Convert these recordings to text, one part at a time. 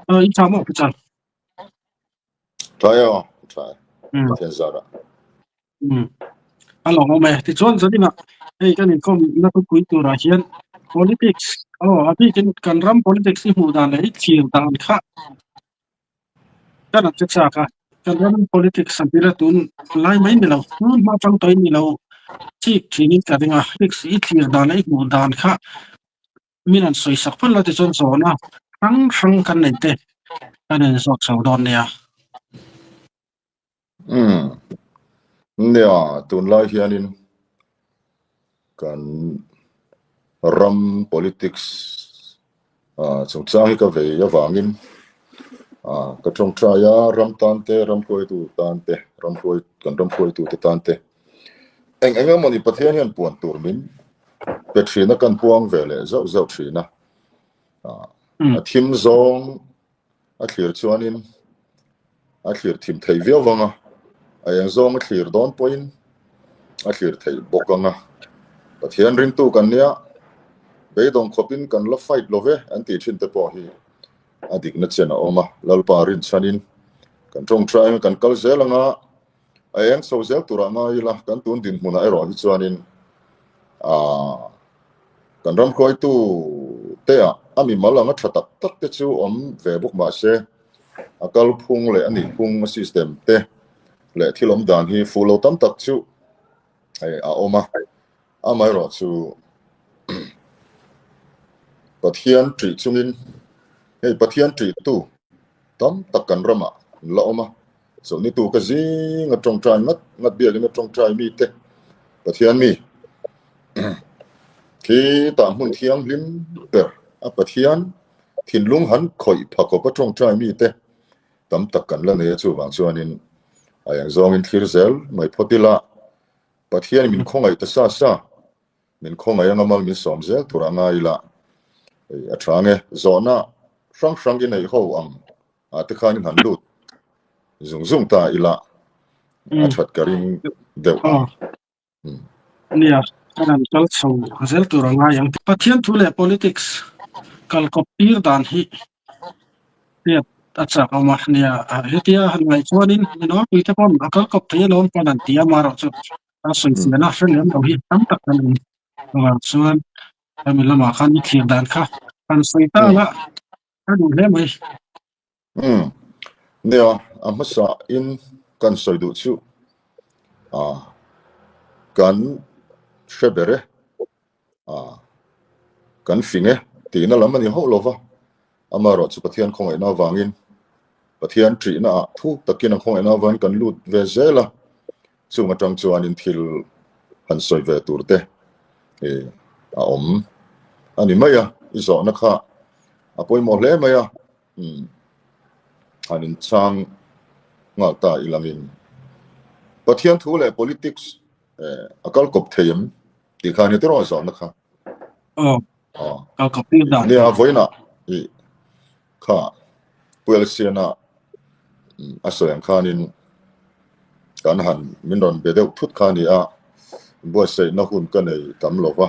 ít cháo một cái chân. Trái à, trái. Thiên giả đó. Alo mẹ thì chọn gì mà cái này không nó có quý tu ra hiện politics abi kan ram politics ni muda lai chiang dan kha kana cha ka kan ram politics sampira tun lai mai ni lo ma chang toi ni lo chi thini ka dinga politics I chiang dan lai mudan kha minan soi sak phan la ti chon so na rang kan nei te kan sok so don ne Nè, tụi lai hianin kan ram politics trong trang hi ka ve ya wangin ka trong tra ya ram tante ram khoi tu tante ram khoi tu te tante eng mani pathian hian puan tur min pe thina kan puang ve le zau thina thim zong a thlir chuanin a thlir thim thei viau wanga ayang zong a thlir don point a thlir thei bokanga pathian rin tu kan nia beidong khopin kan la fight love anti thin te po hi adik na chena oma lalpa rin chanin kan trong try kan kal zelanga ayang so zel turanga ila kan tun din huna ero hi chuanin kan ram khoi tu te ami malanga thatak tak te chu om ve buk ma se akal phung le ani phung system te le thilom dan hi fulo tam tak chu ai oma amai ro chu pathian tri chungin hei pathian tri tu tam takan rama la oma so ni tu ka zing a trong trai ngat bia ni trong trai mi te pathian mi khi ta mun thiang lim per a pathian thin lung han khoi phako pa trong trai mi te tam takan la ne chu wang chuanin ayang zong in thlir zel mai photila pathian min khongai ta sa min khongai angamal min som zel turanga ila atrange zona frang in ei ho ang te khan han lut zung ta ila athat karing deu nia kanan kal so zel turanga yang pathian thule politics kal kopir dan hi ya acha ma nia hetia han ngai chuanin no pi ta pon akal kop thei lom panan tia maro chu a soi si na fen lem hi tam tak kan wa chuan ami lama khan ni thir dan kha kan soi ta la adu le mai nia amasa in kan soi du chu kan shebere kan finge tina lamani ho lova amaro chu pathian khongai na wangin pathian tri na thu takin khongai na wan kan lut ve zela chunga tang chuanin thil han soi ve turte om ani maya izo na kha apoi mo le maya anin chang ngal ta ilamin pathian thu le politics akal kop theyem ti khani te ro zo na kha kal kop ti da nia voina kha puel siana asoyang khanin kan han min ron bedeu thut khani a bo sei na hun kan ei tam lova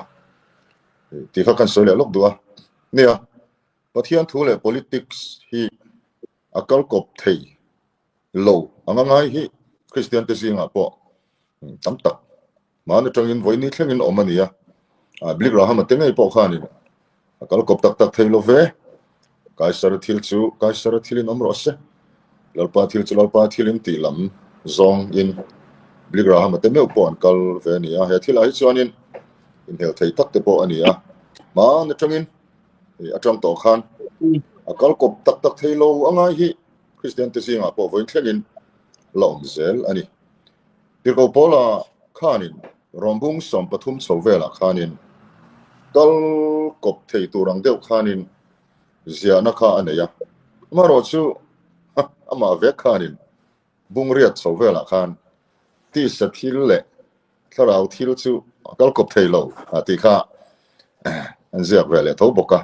ti kha kan soi le lok duwa nia pathian thu le politics hi akal kop thei lo angangai hi christian te singa po tam tak man atangin voini thlengin omania blik ra hama tengai po khani akal kop tak thei lo ve kai sar thilin omro se lalpa thilin ti lam zong in blik ra hama temeu po an kal ve nia he thilai chuanin in hel thei tak te po ania man atangin atang to khan akal kop tak thei lo angai hi christian te singa po voin thlengin lom zel ani tirko pola khanin rombung som pathum chhovela khanin kal kop thei turang deuh khanin ziana kha aneya maro chu ama ve khanin bungriat chhovela khan ti sathil le tharau thil chu kal kop thei lo ati kha an ziak vele tho boka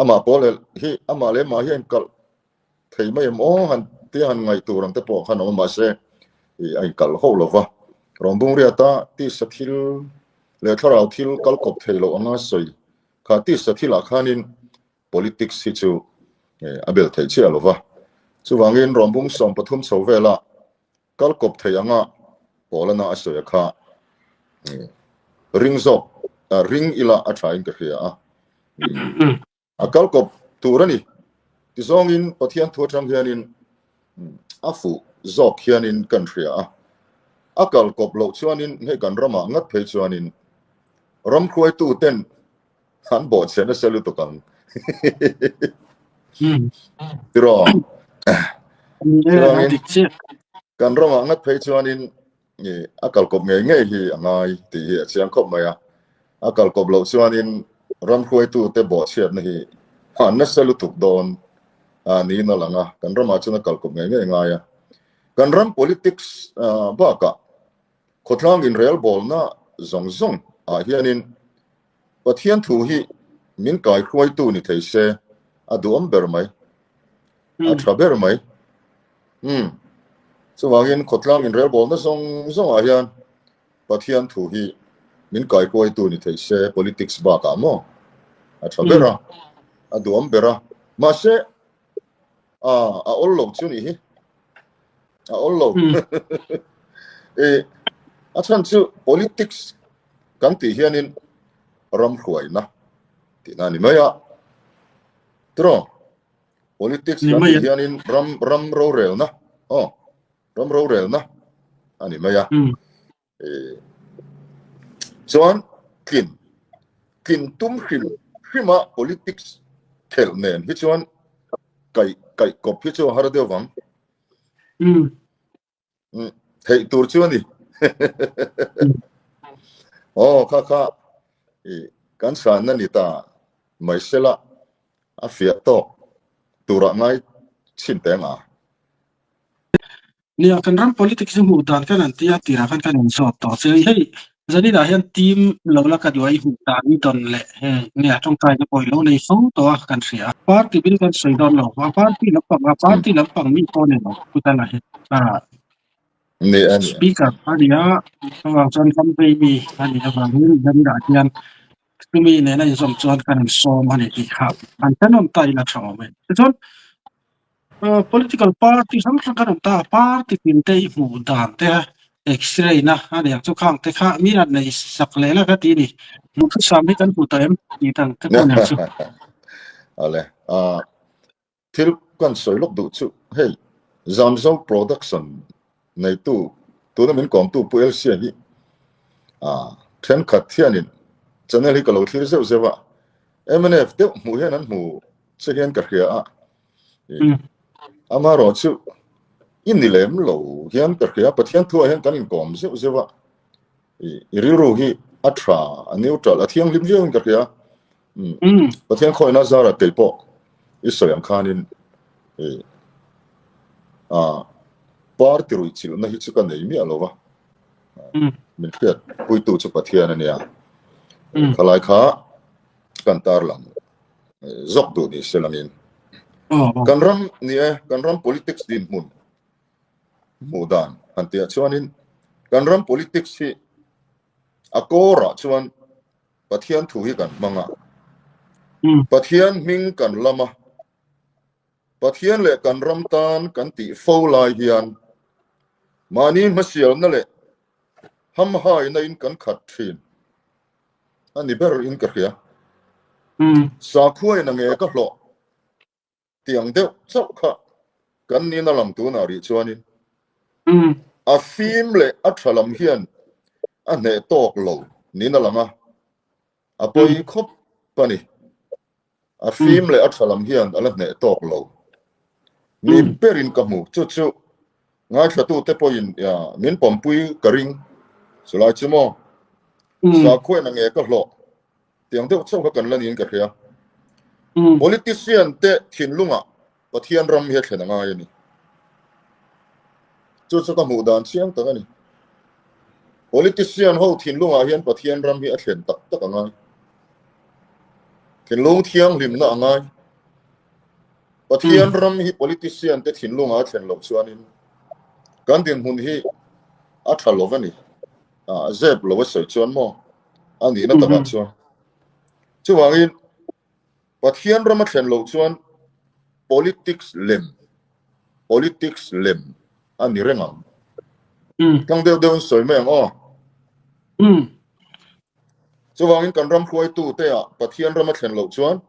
ama pole hi ama le ma hian kal thei mai mo han ti han ngai turang te po khan ma se ai kal ho lova rombung ria ta ti sathil le tharau thil kal kop thei lo anga soi kha ti sathila khanin politics hi chu abel thei chi alova chuwangin rombung som pathum chhovela kalkop thei anga polana asoya kha ring zop ring ila a thain ka hria a kalkop turani ti zongin pathian thuatang hianin afu zok hianin kan hria a kalkop lo chuanin he kan rama ngat phei chuanin ram khuai tu ten han bo chena selu to kang tiro chuangin kan rama ngat phei chuanin a kalkop nge hi angai ti hi chiang khop maya a kalkop lo chuanin ram khuai tu te bo chiat na hi han na selu tuk don ni na langa kan rama chuna kalkop nge ngaya kan ram politics ba ka khotlang in real bol na zong zong a hianin pathian thu hi min kai khuai tu ni theise aduam ber mai a traber mai so wangin khotlang in real bol na zong zong a hian pathian thu hi min kai khuai tu ni theise politics ba ka mo a trabera aduam bera ma se a ollo chu ni hi a ollo a chan chu politics kan ti hianin ram khuai na ti na ni maya tro politics kan ti hianin ram ro rel na ram ro rel na ani maya chuan kin tum khima politics khel nen hi chuan kai kop hi chu har deu wang thei tur chu ni kha kan san na ni ta mai sela a fia to tura ngai chin tenga ni akan ram politics mu dan kan antia tira kan so to se hei jadi dah yang tim lola ka diwai hu ta ni don le ni atong kai na poi lo nei so to kan sia party bil kan soi don lo party lapang mi ko ne lo kutana he ni ani speaker adia awang chan kam baby ani awang ni dan da tian kumi ne na som chuan kan so mani ti kha an tanom tai la thang me chon political party sang kan ta party tin te mu dan te X-ray na ani ang chukhang te kha mi ran nei sak le la ka ti ni mu khu sam ni kan pu ta em ni tang te ko na chu ale thil kan soi lok du chu hey zamzong production nei tu na min kom tu puel sia hi then khat thianin channel hi kalo thlir zeu zewa MNF te mu hian an mu chehian ka hria ama ro chu in ni lem lo hian ka hria pathian thu hian kan in kom zeu zewa ri ro hi atra neutral a thiang lim zeu ka hria pathian khoi na zara telpo isoyam khanin party ru chil na hi chu kan nei mi alova min khiat pui tu chu pathian ania khalai kha kan tar lang zok du ni selangin kan ram politics din mun mudan antia chuanin kan ram politics hi akora chuan pathian thu hi kan manga pathian ming kan lama pathian le kan ram tan kan ti fo lai hian mani masial na le ham hai na in kan khat thin ani ber in ka khia sa khuai na nge ka hlo tiang deuh chau kha kan ni na lam tu na ri chuanin a fim le a thalam hian a ne tok lo ni na langa a poi khop pani a fim le a thalam hian ala ne tok lo ni perin ka mu chu ngai thatu te poin ya min pompui karing sulai chumo sa khuai na nge ka hlo tiang deuh chau kha kan la nin ka khia politician te thinlunga pathian ram hi thena ngai ni chu ka mu dan chiang ta ni politician ho thinlunga hian pathian ram hi a thlen tak angai thinlung thiang lim na angai pathian ram hi politician te thinlunga thlen lo chuanin kan din hun hi a thalovani zep lo wa soi chuan mo ani na ta chuan chuwangin pathian rama thlen lo chuan politics lem ani rengam kang deu soi meng chuwangin kan ram khuai tu te a pathian rama thlen lo chuan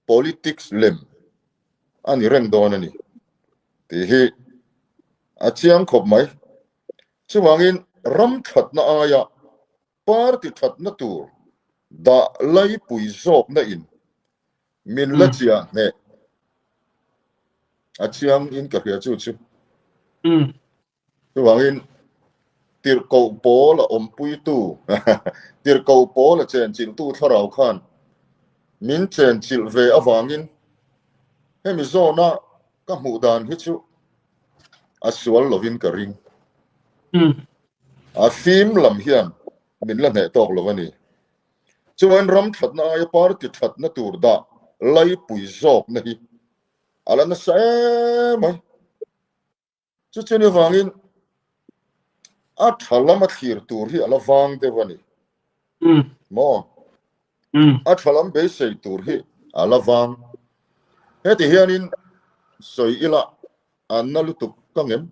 politics lem ani reng don ani ti hi a chiang khop mai chuwangin ram that na aya party that na tur da lai pui zop na in min la chia ne a chiang in ka ria chu chuwangin tir ko po la om pui tu tir ko po la chen chil tu tharau khan min chen chil ve awangin hemi zona ka mu dan hi chu aswal lovin ka ring a fim lam hian min la ne tok lovani chuan ram that na ya party that na tur da lai pui zok na hi ala na sa mai chu cheni wangin a thalama thir tur hi ala wang te wani mo a thalam be sei tur hi ala wang heti hianin soi ila anna lutuk kangem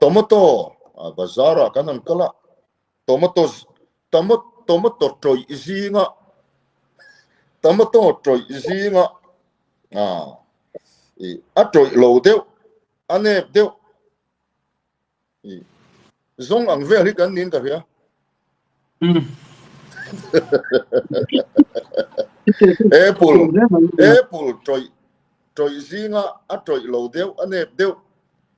tomato bazara kanan kala tomato troi izinga a troi lo deu anep deu zong ang vel hi kan nin ka ria apple troi zinga a troi lo deu anep deu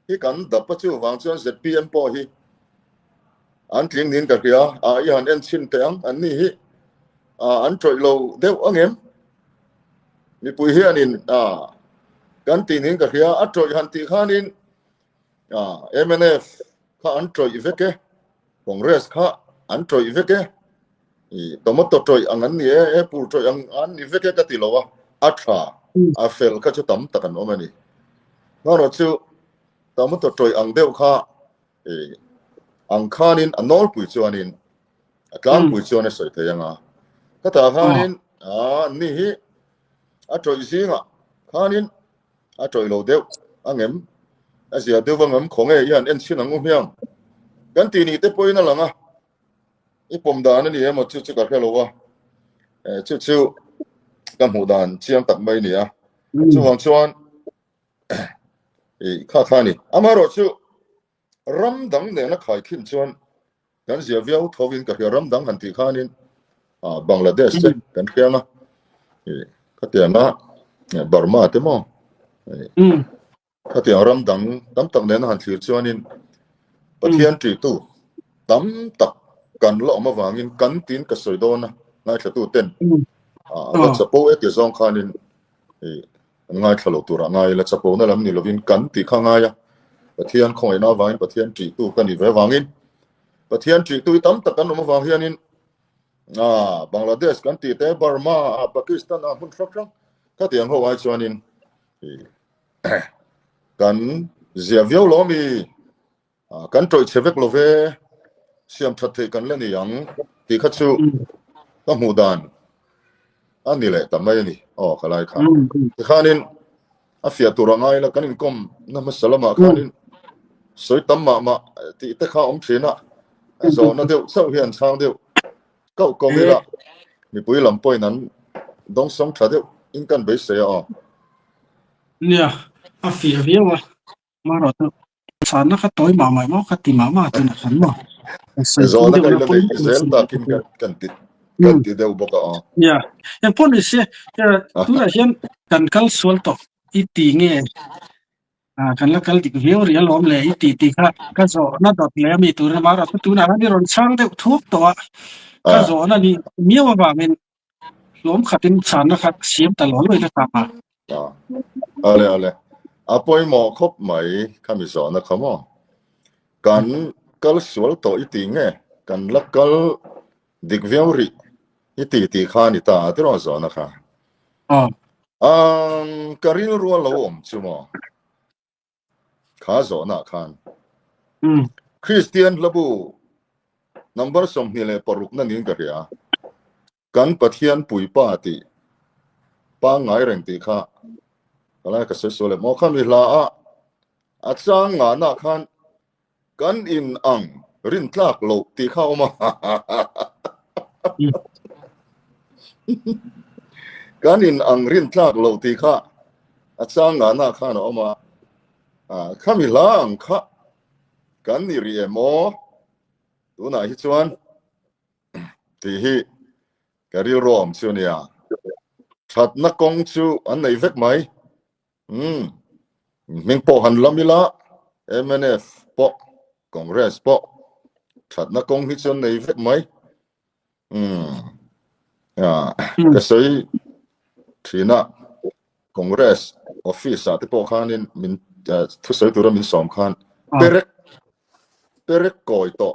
hi kan da pa chu wang chuan zpm po hi an tling nin ka ria a yan en chin te ang an ni hi an troi lo deu angem mi pui hi anin kan tin nin ka ria a troi han ti khanin MNF kha an troi veke congress kha an troi veke tomato troi angan ni apple troi an ni veke ka ti lowa atha a fel ka chu tam takan omani ngaro chu tomato troi ang deu kha ang khanin anol pui chuanin atlang pui chuan soi the yanga ka ta khanin ni hi a troi zinga khanin a troi lo deu angem asia deu wangam khonge yan en chinang umhyang kan ti ni te poina langa ipom dan ni emo chu ka khelo wa chu kam hu dan chiang tak mai ni chu wang chuan kha khani amaro chu ram dang ne na khai khin chuan kan zia viau thovin ka ram dang han ti khanin bangladesh kan khianga ka tianga Burma te mo ka tiang ram dang tam tak ne na han thlir chuanin pathian tri tu tam tak kan lo ma wangin kan tin ka soidona ngai thatu ten la chapo e ti zong khanin ngai thalo tura ngai la chapo na lam ni lovin kan ti khanga ya pathian khoi na wangin pathian tri tu kan ni ve wangin pathian tri tu tam tak kan ma wang hianin Bangladesh kan ti te Burma Pakistan hun thak ka tiang ho ai chuanin kan zia viau lo mi kan troi chevek lo ve siam that the kan le ni yang ti kha chu ka mu dan ani le tamai ni khalai kha ti khanin afia turangai la kanin kom na masalama khanin soi tamma ma ti te kha thina zo na deu sau hian sang deu kau komila mi pui lam poi nan dong song tha deu in kan be se nia afia viawa maro to sana ka toy mama mo ka ti mama tu na kan mo zo na kai la nei zel ta kin kan ti deu boka ya en police tu na hian kan kal sual to iti nge kan la kal dik viau ria lom le iti ka zo na dot le mi tu na maro tu na ni ron chang de thuk to ka zo na ni miawa ba men lom khatin sana khat siam ta lo le ta pa ale apoi mo khop mai kami zo na khamo kan kal sual to iti nge kan la kal dik viau ri iti kha ni ta ti ro zo na kha karil rual lo chumo kha zo na khan Christian labu number som ni le paruk na ning ka ria kan pathian pui pa ti pa ngai reng ti kha kala ka se so le mo khan wi la a chang nga na khan kan in ang rin tlak lo ti kha oma kan in ang rin tlak lo ti kha a chang nga na khan oma khami lang kha kan ni ri mo tu na hi chuan ti hi kari rom chu nia that na kong chu an nei vek mai ming po han lamila MNF po Congress po that na kong hi chu nei vek mai ka sei thina Congress office te po khanin min thu sei tura min som khan perek koi to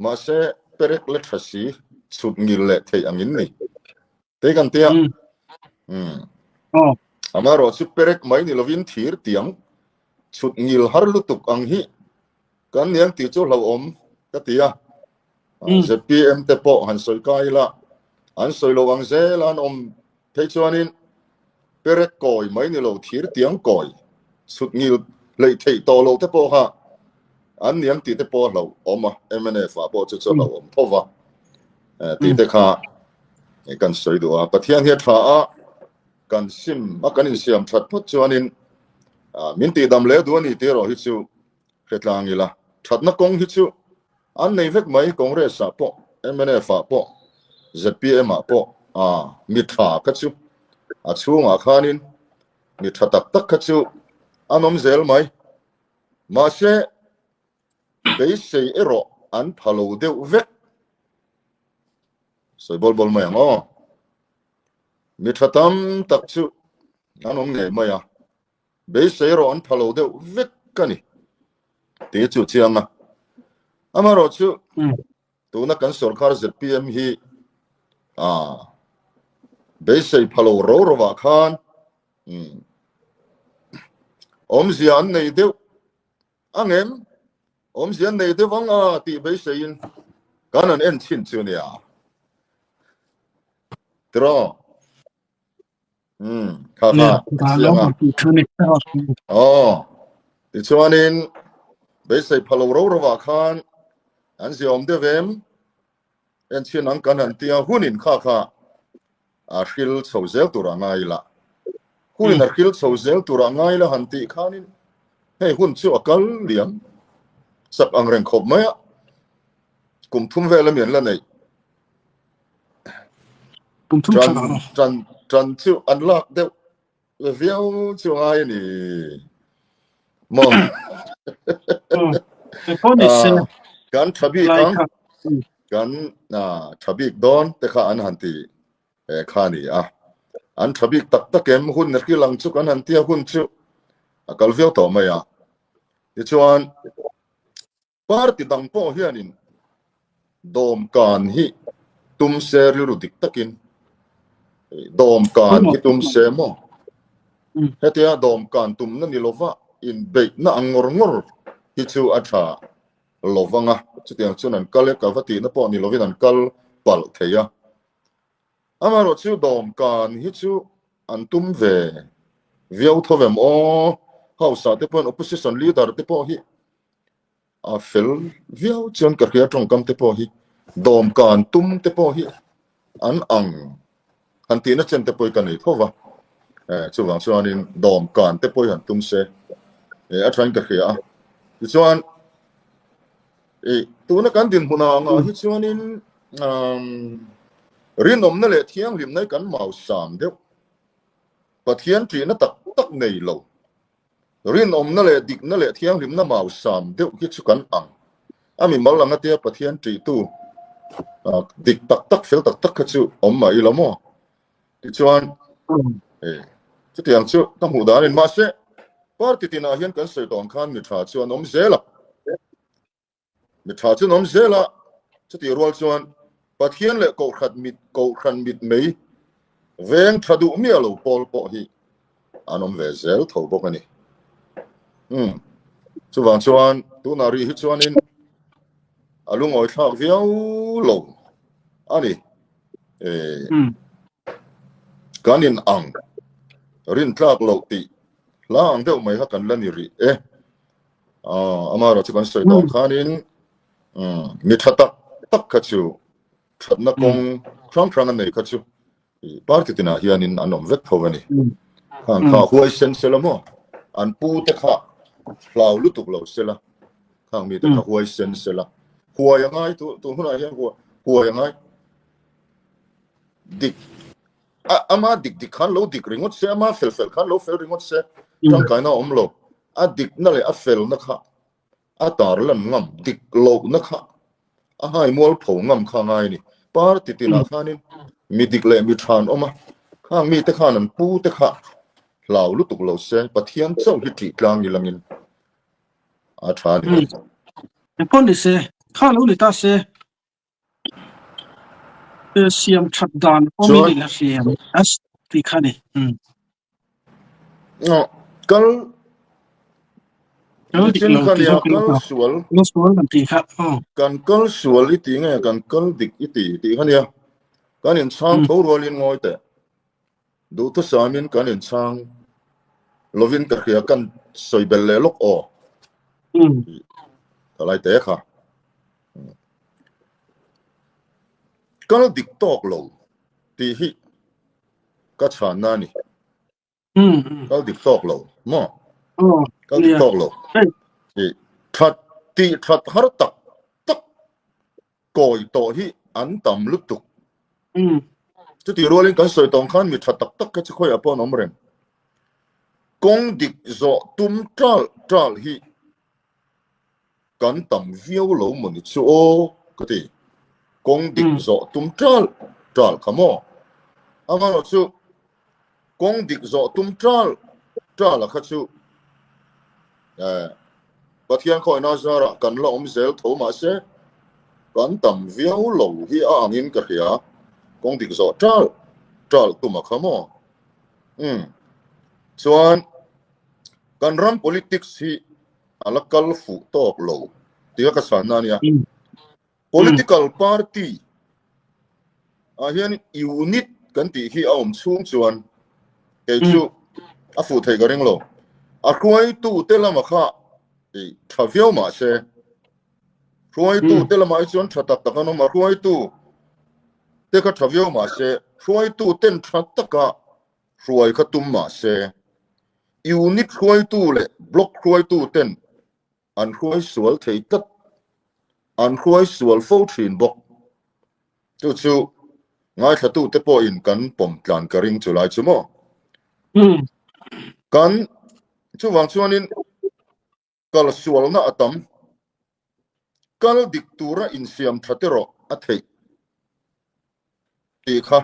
ma se perek le thasi chut ngil le thei angin ni te kan tia amaro chu perek mai ni lovin thir tiang chut ngil har lutuk ang hi kan niang ti chu lo om ka tia ZPM te po han soi kai la an soi lo ang se lan om thei chuanin perek koi mai ni lo thir tiang koi chut ngil le thei to lo te po ha an niang ti te po lo om MNF po chu chu lo om thova ti te kha kan soi do pathian he tha kan sim kan in siam that phut chuanin min ti dam le du ni te ro hi chu khetlang ila that na kong hi chu an nei vek mai Congress po MNF po ZPM po mi tha ka chu a chunga khanin mi tha tak tak ka chu anom zel mai ma se bei sei ero an phalo deu vek soi bol mai ngo mi thatam tak chu anom nge maya be sero an phalo de vek kani te chu chianga amaro chu tu na kan sarkar ZPM hi be sei phalo ro wa khan om zian nei de angem om zian nei de wanga ti be sein kanan en chin chu nia Tro. Kaka. Di chuanin beisai phalo ro wa khan an ziom de vem en chin ang kan an tia hunin kha hil chhozel tura ngai la hunin hil chhozel tura ngai la han ti khanin hei hun chu akal liam sak ang reng khop maya kum thum vela mian la nei Tran chu unlock de viau chu ai ni mo kan thabi kang kan thabi don te kha an hanti kha ni an thabi tak tak em hun ner ki lang chu kan han tia hun chu akal viau to maya ti chuan party dang po hianin dom kan hi tum se ru dik takin dom kan itum semo hetia dom kan tum na nilova in be na angor hi chu atha lovanga chutiang chunan kale ka vati na po nilovin an kal pal theya amaro chu dom kan hi chu an tum ve viau thovem hausa te pon opposition leader te po hi a fel viau chon ka khia trong kam te po hi dom kan tum te po hi an ang hanti na chen te poi kan nei thova chu wang chuanin dom kan te poi han tum se a thain ka khia chuan tu na kan din huna nga hi chuanin rinom na le thiang lim nai kan mau sam deuh pathian tri na tak tak nei lo rinom na le dik na le thiang lim na mau sam deuh hi chu kan ang ami malanga te pathian tri tu dik tak tak fel tak tak kha chu om mai lamo chuan chu tiang chu ta hu dan in ma se party tina hian kan sei tong khan mi tha chuan om zela mi tha chu om zela chu ti rol chuan pathian le ko khan mit mei veng thadu mi alo pol po hi anom ve zel tho bok ani chu wang chuan tu na ri hi chuan in alung oi thak viau lo ani kanin ang rin tlak lo ti la ang deuh mai ha kan lani ri amaro chu kan soi tong khanin mi thatak tak khachu thatna kong krang an nei khachu party tina hianin anom vek thawani khan kha huai sen selamo an pu te kha hlau lutuk lo sela khang mi te kha huai sen sela huai angai tu huna hian huai angai dik ama dik khan lo dik ringot se ama fel khan lo fel ringot se tang kai na omlo a dik na le a fel na kha a tar lan ngam dik lo na kha a hai mol pho ngam kha ngai ni party tina khanin mi dik le mi than oma khang mi te khan an pu te kha hlau lutuk lo se pathian chau hi ti tlang ni langin a than ni pon ni se kha lo li ta se siam that dan omi ni la siam as ti khani kal dik chin lo khan ti ya ho kal sual lo sual kan ti kha kan kal sual iti nge kan kal dik iti khan ya kan in chang tho rolin ngoi te du to samin kan in chang lovin ka khia kan soi bel le lok o kalai te kha kal dik tok lo ti hi ka chan na ni kal dik tok lo mo kal dik tok lo that har tak koi to hi an tam lutuk chu ti rolin kan soi tong khan mi that tak ka chi khoi apon omrem kong dik zo tum tral hi kan tam viau lo mun chu o ka ti kong dik zo tum tral khamo ama no chu kong dik zo tum tral kha chu pathian khoi na zara kan lo om zel tho ma se kan tam viau lo hi angin ka khia kong dik zo tral tu ma khamo chuan kan ram politics hi alakal fu tok lo tia ka san na nia political party hian unit kan ti hi a om chung chuan ke chu a fu thei garing lo a khuai tu te lama kha thaviau ma se khuai tu te lama chuan thatak takano ma khuai tu te ka thaviau ma se khuai tu ten that taka khuai kha tum ma se unit khuai tu le block khuai tu ten an khuai sual thei tat an khuai sual fo thin bok chu ngai thatu te po in kan pom tlan karing chulai chumo kan chu wang chuanin kal sual na atam kal diktura in siam thatero a thei ti kha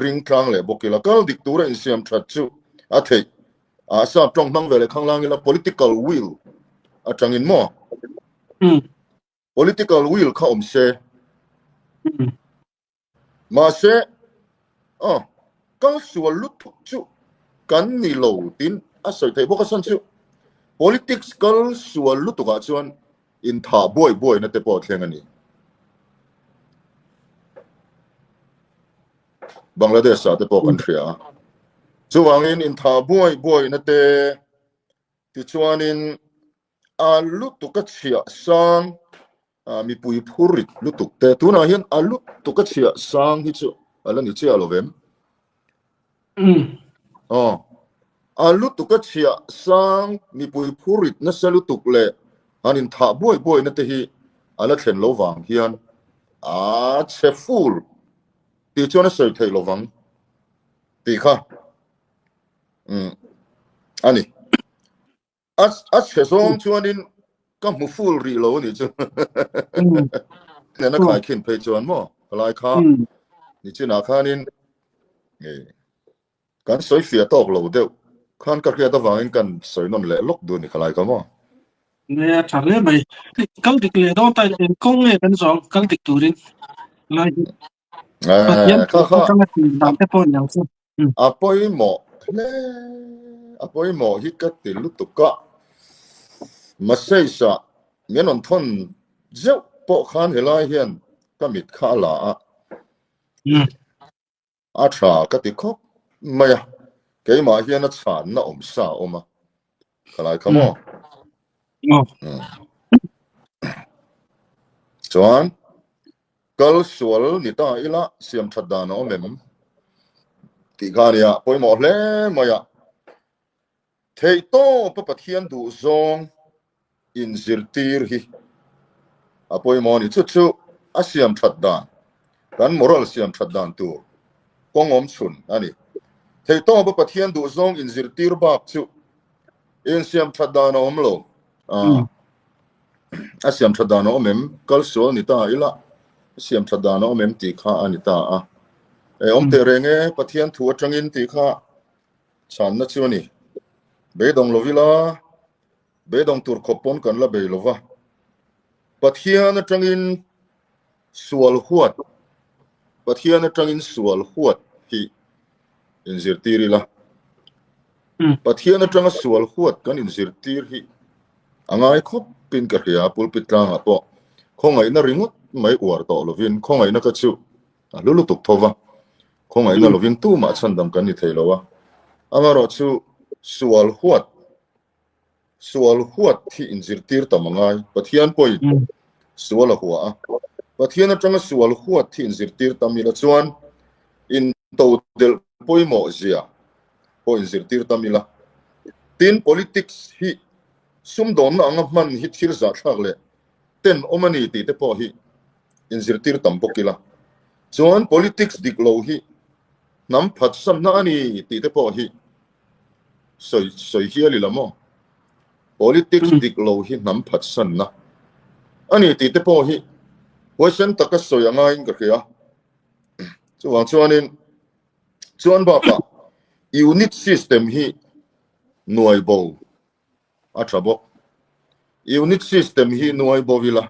ring tlang le bokila kal diktura in siam that chu a thei sa trong mang vele khanglang ila political will atangin mo political will kha om se ma se kal sual lut chu kan ni lo tin a soi thei boka san chu politics kal sual lut ka chuan in tha boy na te po thleng ani Bangladesh sa te po country chuwangin in tha boy na te ti chuanin a lutuk ka chia sang mi pui phurit lutuk te tuna hian a lutuk ka chia sang hi chu ala ni chia lovem a lutuk ka chia sang mi pui phurit na salutuk le anin tha boy na te hi ala thlen lo wang hian a che ful ti chuan a sei thei lo wang ti kha ani a che song chuanin ka mu ful ri lo ni chu ne na khai khin phei chuan mo kalai kha ni china khanin kan soi fia tok lo deuh khan ka khia ta wangin kan soi non le lok du ni kalai ka mo ne thale mai kal dik le don tai en kong nge kan zong kal dik turin lai pathian kha kan ti dan te pon yang chu apoi mo hi ka ti lutuk ka masai sa menon thon zeu po khan helai hian ka mit kha la a tha ka ti khop mày cái mà hiện nó chán nó sa mà cái này come on chuan kal sual ni ta ila siam thada no mem ti gania poi mo hle maya thei to pa pathian du zong in zirtir hi apoi mo ni chu chu asiam thada kan moral siam thada tu kongom chun ani thei to pa pathian du zong in zirtir bak chu in siam thada no omlo asiam thada no mem kal sual ni ta ila siam thada no mem ti kha ani ta a om te renge pathian thu atangin ti kha chan na chu ni bedong lovila bedong tur khopon kan la beilova pathian atangin sual huat pathian atangin sual huat hi inzir tirila pathian atanga sual huat kan inzir tir hi angai khop pin ka ria pulpit tanga po khongai na ringut mai war to lovin khongai na ka chu lulu tuk thova khongai na lovin tu ma chandam kan ni theilowa amaro chu sual huat thi inzir tir tamangai pathian poi sual huwa pathian atanga sual huat thi inzir tir tamila chuan in to del poi mo zia po inzir tir tamila tin politics hi sum don na anga man hi thil za thak le ten omani ti te po hi inzir tir tam pokila chuan politics dik lo hi nam phat sam na ani ti te po hi soi hi ali lamo politics dik lo hi nam phat san na ani ti te po hi wesen taka soi anga in ka khia chuan ba pa unit system hi nuai bo atrabo unit system hi nuai bo vila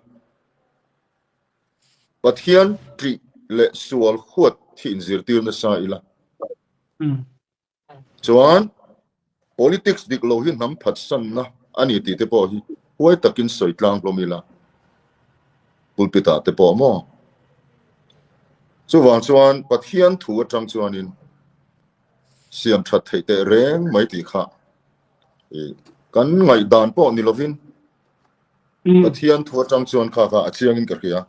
pathian tri le sual huat thin zirtir na sa ila chuan politics dik lo hi nam phat san na ani ti te po hi huai takin soi tlang lomila pulpita te po mo chuan pathian thu atang chuanin siam that thei te reng mai ti kha kan ngai dan po ni lovin pathian thu atang chuan kha achiang in ka khia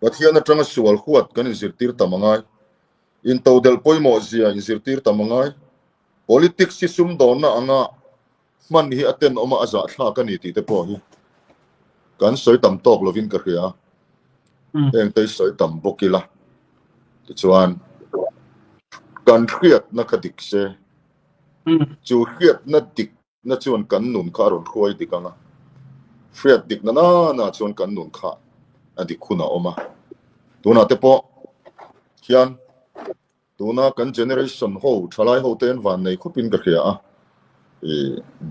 pathian atang sual huat kan zirtir tamangai in to del poimo zia in zirtir tamangai politics si sum don na anga man hi aten oma aza thla kan ni ti te po hi kan soi tam tok lovin ka khia eng te soi tam bokila chuan kan khriat na khadik se chu khriat na dik na chuan kan nun kha ron khoi dikanga khriat dik na chuan kan nun kha adik khuna oma tuna te po hian tuna kan generation ho thalai ho ten van nei khopin ka khia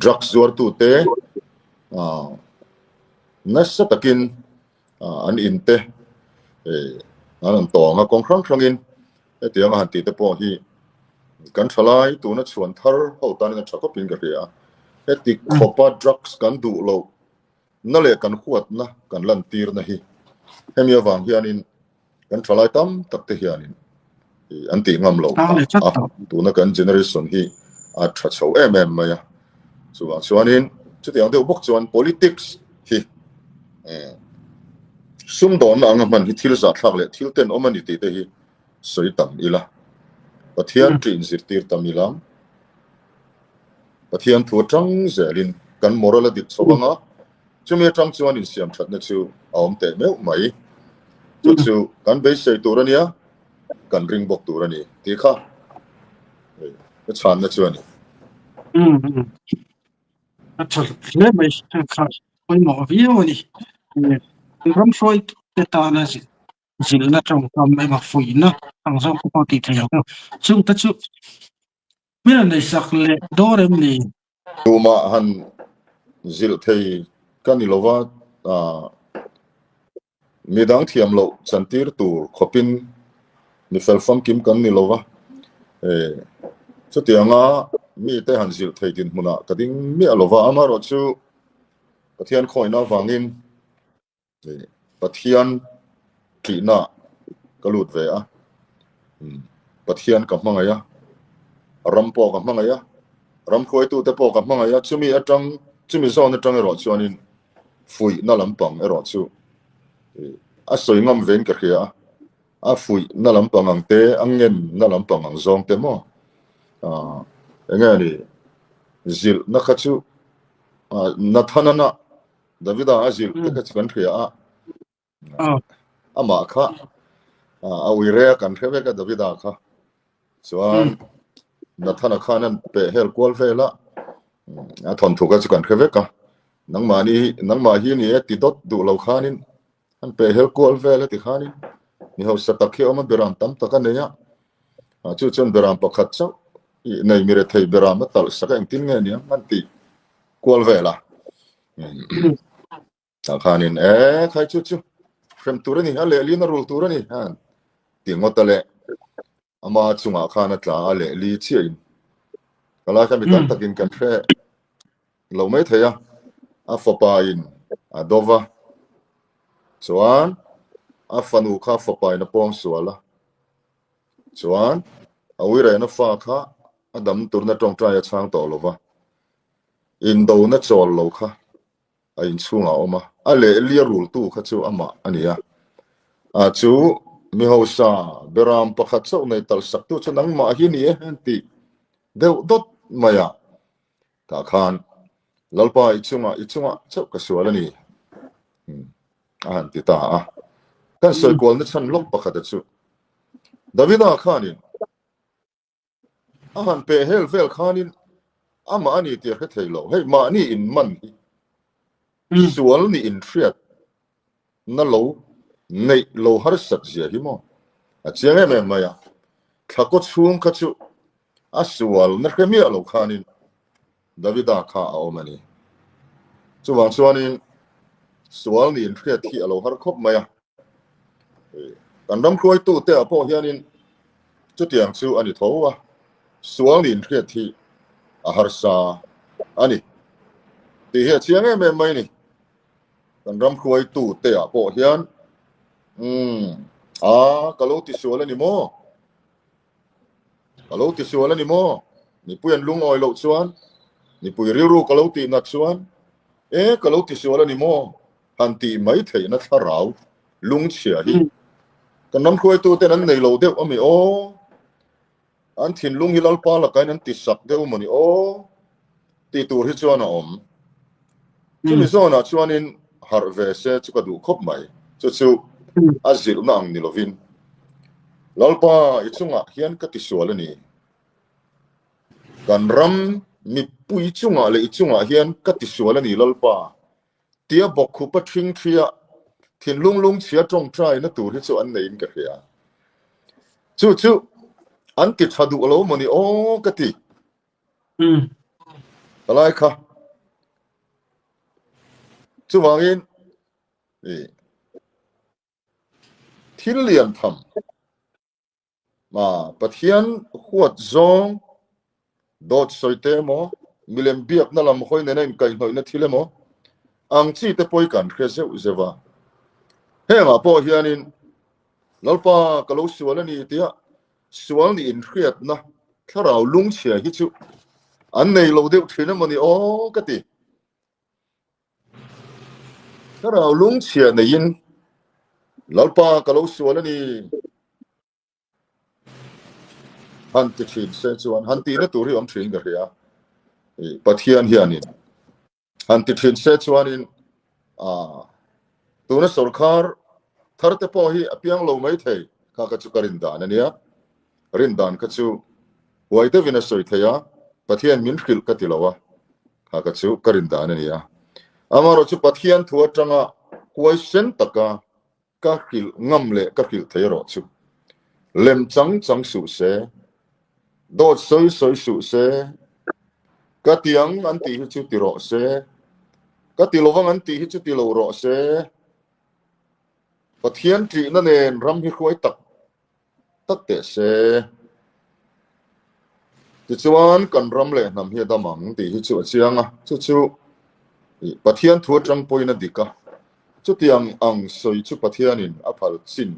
drugs zuar tu te nasa takin an in te an tonga kong khrang in tiang han ti te po hi kan thalai tuna chuan thar ho tan na thakopin ka khia etik khopa drugs kan du lo na le kan khuat na kan lan tir na hi hemia wang hianin kan thalai tam tak te hianin anti ngam lo tu na kan generation hi a tha chho maya chuanin chutiang de bok chuan politics hi sum don na anga man hi thil za thlak le thil ten omani ti te hi soi tam ila pathian trin zirtir tamilam pathian thu tang zelin kan moral dik chawanga chumi tang chuan in siam that na chu awm te me mai chu kan be sei turania kan ring bok turani ti kha chan na chuani acha le mai kha poi mo vioni ram foi te ta na zil na trong kam mai ma fui na ang zo ko ti thaya ko chung ta chu mira nei sak le dorem ni tuma han zil thei kanilova midang thiam lo chantir tur khopin ni felfam kim kanilova chutianga mi te han zil thei din huna kading mi alova amaro chu pathian khoina wangin pathian kina kalut ve a pathian ka mangaya rampo ka mangaya ram khoi tu te po ka mangaya chumi atang chumi zon atang ro chuanin fui na lampang ero chu a soi ngam ven ka khia a fui na lampang ang te angen na lampang ang zong te mo engani zil na khachu na thanana davida azil te ka chikan khia ama kha a uire kan khebe ka davida kha chuan na thana khanan pe hel kwal vela a thon thu ka chikan khebe ka nangma hi ni ti dot du lo khanin an pe hel kwal vela ti khanin ni ho satakhi oma beram tam takaneya chu chon beram pakhat chau nei mire thei beram tal saka engtin nge ni man ti kwal vela ta khanin khai chu frem turani ale lina rul turani han ti ngotale ama chunga khana tla ale li chiin kala ka mi tam takin kan thre lo mai theya a fopa in a dova chuan a fanu kha fopa in a pong suala chuan a uire na fa kha adam turna tong trai chang to lova in do na chol lo kha a in chunga oma ale li rul tu kha chu ama ania a chu mi ho sa beram pakhat chau nei tal sak tu chanang ma hi ni ti deu dot maya ta khan lalpa ichunga chau ka suala ni an ti ta kan soi kol na chan lok pakhat chu davida khanin ahan pe hel vel khanin ama ani ti kha theilo hei ma ni in man sual ni in triat na lo nei lo har sak zia hi mo a chiang em maya thako chung kha chu a sual na khemi lo khanin davida kha a omani chuwang chuanin sual ni in triat thi alo har khop maya kan ram khoi tu te apo hianin chu tiang chu ani thowa sual ni in triat thi a har sa ani ti hi chiang em mai ni kan ram khoi tu te apo hian kalau ti sual ni mo kalau ti sual ni mo ni puyan lung oi lo chuan ni pui riru kalau ti na chuan kalau ti sual ni mo han ti mai thei na tharau lung chia hi kan ram khoi tu te nan nei lo deuh ami an thin lung hilal pa la kai nan ti sak deuh mani ti tur hi chuan a om chumi zona chuanin har ve se chu ka du khop mai chu azil na ang nilovin lalpa ichunga hian ka ti sual ani kan ram mi pui chunga le ichunga hian ka ti sual ani lalpa tia bok khu pa thing thria thin lung chia tong trai na tur hi chu an nei in ka hria chu an ti thadu lo mani ka ti alai kha chu wangin thil lian tham ma pathian huat zong dot soite mo milem biak na lam khoi nen kai noi na thile mo ang chi te poi kan khese uzewa he ma po hianin lalpa kalau sual ni tia sual ni in khiat na tharau lung chia hi chu an nei lo deuh thina mani ka ti tharau lung chia nei in lalpa kalau sual ni han ti thin se chuan han ti na tur hi om thin ga ria pathian hianin han ti thin se chuanin tuna sarkar tharte po hi apiang lo mai thei kha ka chu karin dan ania rin dan ka chu waite vina soi theya pathian min khil ka tilawa kha ka chu karin dan ania amaro chu pathian thua tanga question taka ka khil ngam le ka khil theiro chu lem chang su se dot soi su se ka tiang an ti hi chu ti ro se ka ti lovang an ti hi chu ti lo ro se pathian tri na nen ram hi khoi tak te se ti chuan kan ram le nam hi damang ti hi chu chianga chu pathian thua tang poina dika chu tiang ang soi chu pathianin a phal chin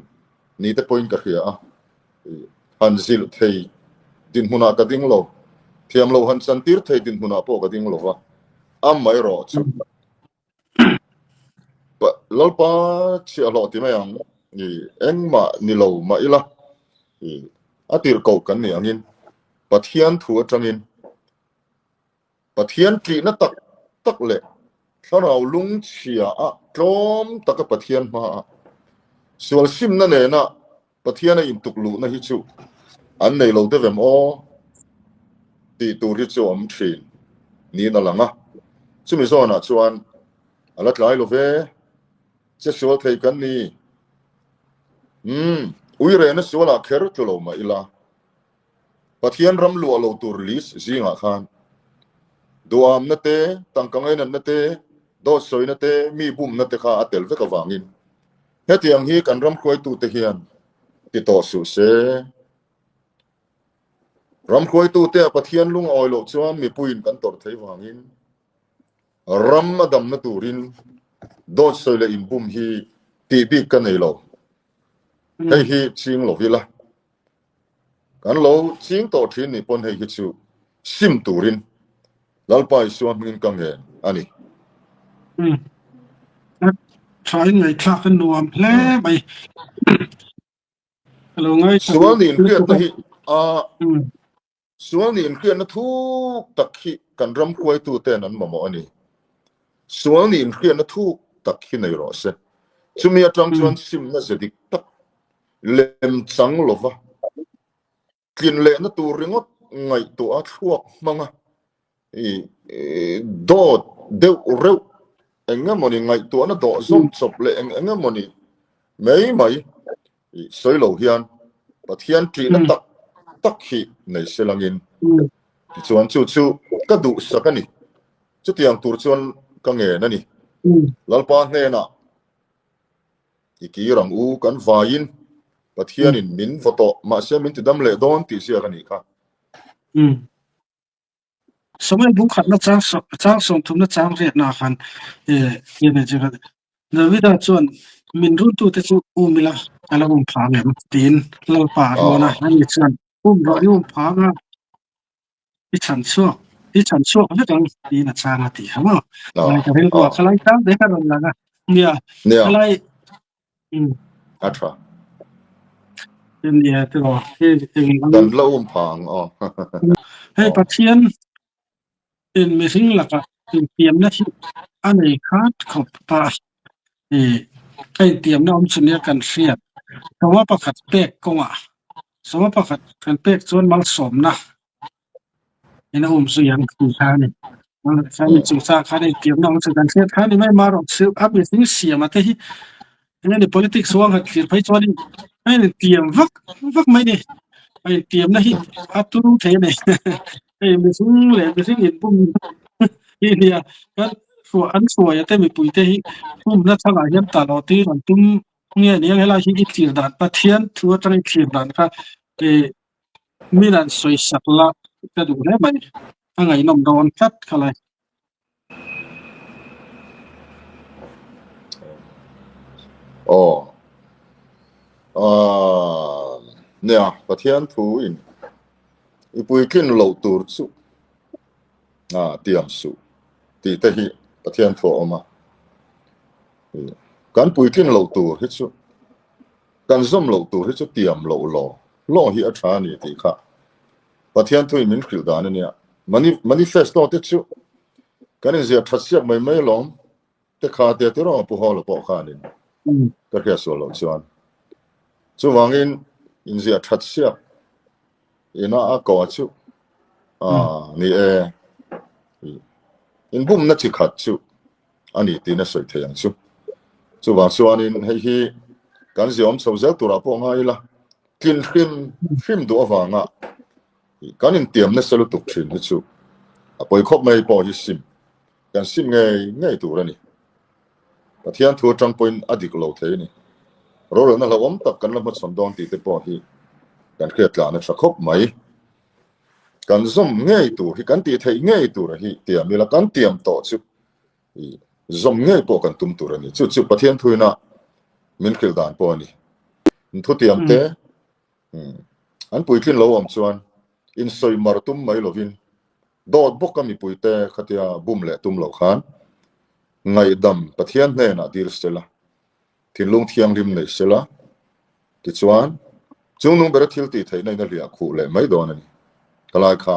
ni te point ka hria han zil thei din huna ka ding lo thiam lo han san tir thei din huna po ka ding lo wa am mai ro chu ba lalpa chi a lo ti mai ang ni eng ma ni lo ma ila atir ko kan ni angin pathian thu atangin pathian ki na tak tak le tharau lung chia a tlom taka pathian ma sual sim na ne na pathian a in tuklu na hi chu an nei lo de vem o ti tu ri chu om thin ni na langa chumi zo na chuan alat lai lo ve che sual thei kan ni ui re na sual a kher tu lo ma ila pathian ram lu lo tur lis zinga khan duam na te tangkangai na te do soi na te mi bum na te kha atel ve ka wangin hetiang hi kan ram khoi tu te hian ti to su se ram khoi tu te pathian lung oi lo chuan mi puin kan tor thei wangin ram adam na turin do soi le in bum hi ti bi kan nei lo hei hi ching lo vila kan lo ching to thin ni pon hei hi chu sim turin lalpai suam min kang he ani try ngay thắc cái nuam ple bay hello ngay sual ni in kriat na hi sual ni in kriat na thu tak hi kan ram khoi tu te nan mamo ani sual ni in kriat na thu tak hi nei ro se chumi atang chuan sim na zedik tak lem chang lova kin le na tu ringot ngai tu a thuak manga do deu reu enga moni ngai tu na do zom chop le enga moni mai soi lo hian pathian tri na tak tak hi nei selangin chuan chu ka du sakani chu tiang tur chuan ka nge na ni lalpa hne na iki rang u kan vain pathian in min photo ma se min ti dam le don ti sia ka ni kha समय बुक खतना चांग सम थुमना चांग रे ना खान ये ने जगह नविदा चोन min run tu te chu umila alagum phang em tin lal pa ro na ani chan ro yum phang a i chan chuak na dang ti na chang ati hama lai ka hel wa khalai ta de ka ron laga nia khalai atra nia te ro dan lo phang hey pathian in missing laka in tiam na hi ani khat khop pa cái tiệm nó ông xuân kan siat kawa pakhat pek konga sama pakhat kan pek chuan mal som na ina su yang khu kha ni sa mi chu sa kha ni tiệm nó ông xuân kan siat kha ni mai maro su up is ni siam ate hi ina ni politics wang hat thir phai chuan ni tiệm vak mai ni ai tiệm na hi atu the ni ai mi sung le mi sing in bum hi nia kan for an for ya te mi pui te hi bum na changa hian ta lo ti ran tum nghe ni hela hi ki tir dan pathian thu atang thir dan kha minan soi sakla ta du le mai angai nom don khat khalai nè pathian thu in ipui kin lo tur chu tiam su ti te hi pathian thu oma kan pui kin lo tur hi chu kan zom lo tur hi chu tiam lo hi a tha ni ti kha pathian thu min khil dan ne manifesto te chu kan in zia thasiak mai lom te kha te ro pu ho lo po kha ni ka kha so lo chuan chu wangin in zia thasiak ina a ko chu ni in bum na chi khat chu ani ti na soi theyang chu wang chuan in hei hi kan ziom so zel tura po ngai la kin khim do awanga kan in tiam na salu tuk thin hi chu a poi khop mai po hi sim kan sim ngai tu ra ni pathian thu tang point adik lo thei ni ro na la om tak kan la ma som dong ti te po hi kan khret la na khop mai kan zom ngai tu hi kan ti thei ngai tu ra hi tiam mi la kan tiam to chu zom ngai po kan tum tu ra ni chu pathian thuina min khil dan po ni thu tiam te an pui thlin lo am chuan in soi mar tum mai lovin dot bok kami pui te khatia bum le tum lo khan ngai dam pathian hne na dir stela thin lung thiang lim nei sela ti chuan chung nung bera thil ti thei nei na lia khu le mai don ani kalai kha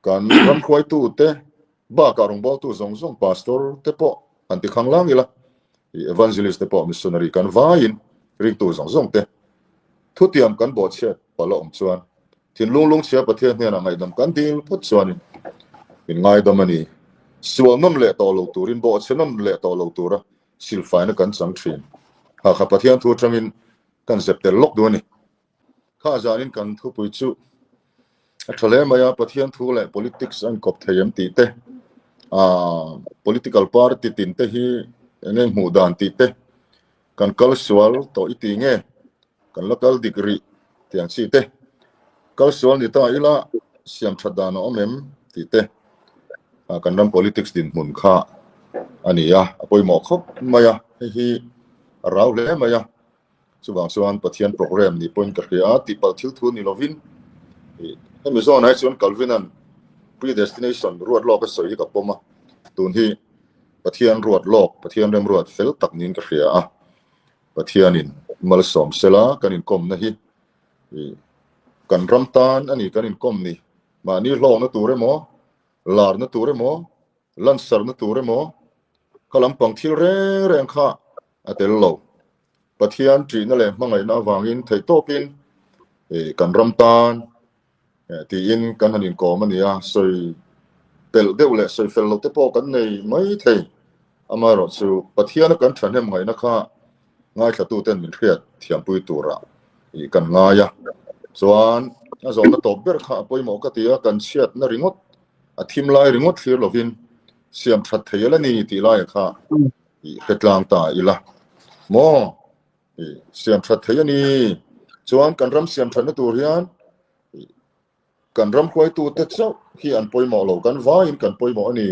kan ram khoi tu te ba ka rong bo tu zong zong pastor te po anti khang lang ila evangelist te po missionary kan vain ring tu zong zong te thu tiam kan bo che palo om chuan thin lung lung chia pathian hne na ngai dam kan dil phut chuan in ngai dam ani sual nom le to lo turin bo chenam le to lo tura silfai na kan chang thin ha kha pathian thu tangin kan septel lok do ni kha janin kan thu pui chu athale maya pathian thu le politics an kop thayam ti te political party tin te hi enge mu dan ti te kan kal sual to iti nge kan local degree tiang chi te kal sual ni ta ila siam thadana omem ti te kan ram politics din mun kha ania apoi mo khop maya hi raw le maya chuwang chuan pathian program ni point ka ria ti pal thil thu ni lovin hemi zone ai chuan calvinan predestination ruat lok ka soi ka poma tun hi pathian ruat lok pathian rem ruat fel tak nin ka ria pathianin mal som sela kanin kom na hi kan ram tan ani kanin kom ni ma ni lo na ture mo lar na ture mo lansar na ture mo kalam pang thil re reng kha atel lo pathian tri na le mangai na wangin thei topin kan ram tan ti in kan hanin ko mania soi pel deu le soi fel lo te po kan nei mai thei amaro chu pathian kan than hem ngai na kha ngai thatu ten min khriat thiam pui tura kan nga ya chuan a zo na top ber kha poimo ka tia kan chiat na ringot a thim lai ringot thlir lovin siam that theiala ni ti lai kha hetlang ta ila mo siam that theiani chuan kan ram siam that na tur hian kan ram khoi tu te chau hi an poimo lo kan vain kan poimo ani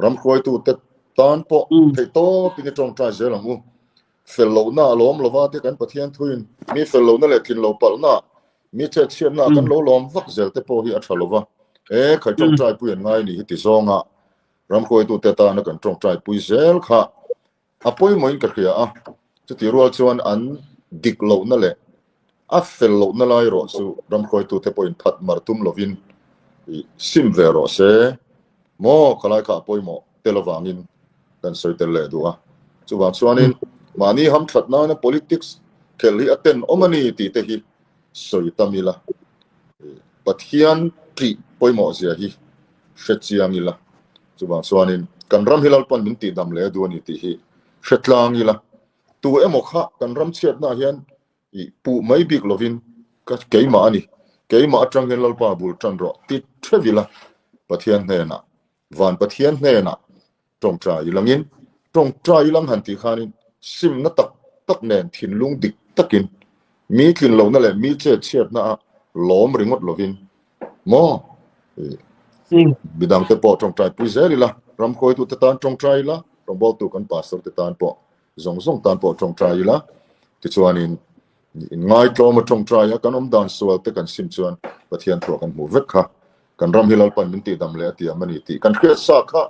ram khoi tu te tan po thei to pini tong tra zelangu fellow na lom lova te kan pathian thuin mi fellow na le thin lo pal na mi che chian na kan lo lom vak zel te po hi a thalova khai tong trai puin ngai ni ti zonga ram khoi tu te ta na kan tong trai pui zel kha apoi moin ka khia a chu ti rual chuan an dik lo na le a fellow na lai ro chu ram khoi tu te point phat mar tum lovin sim vero se mo khalai kha apoi mo telawangin kan soi tel le duwa chu wang chuanin mani ham thatna na politics kheli aten omani ti te hi soi tamila pathian tri poimo zia hi hretchiangila chuwang chuanin kan ram hilal pan min ti dam le duani ti hi hretlangila tu emokha kan ram chiat na hian pu mai big lovin ka keima ani keima atang hen lalpa bul tan ro ti thevila pathian hne na van pathian hne na tong tra ilangin tong tra ilang han ti khanin sim na tak nen thin lung dik takin mi thin lo na le mi che chiat na lom ringot lovin mo bidang te po tong trai pui zelila ram khoi tu te tan tong trai la tong bol tu kan pastor te tan po zong tan po tong trai la ti chuanin ngai tlo ma tong trai ya kan om dan sual te kan sim chuan pathian pro kan mu vek kha kan ram hilal pan min ti dam le ti amani ti kan khre sa kha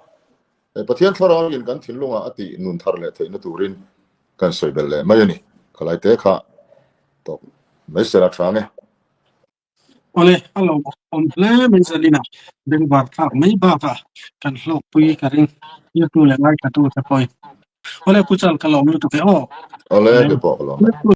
pathian tharang in kan thin lunga ati nun thar le theina turin kan soi bel le mai ani khalai te kha to mai sera thange ole alo om ple men zelina deng bar tha mai ba ta kan hlok pui ka ring yu tu le ngai ka tu te point ole puchal kalom lu tu ke o ole ke po lo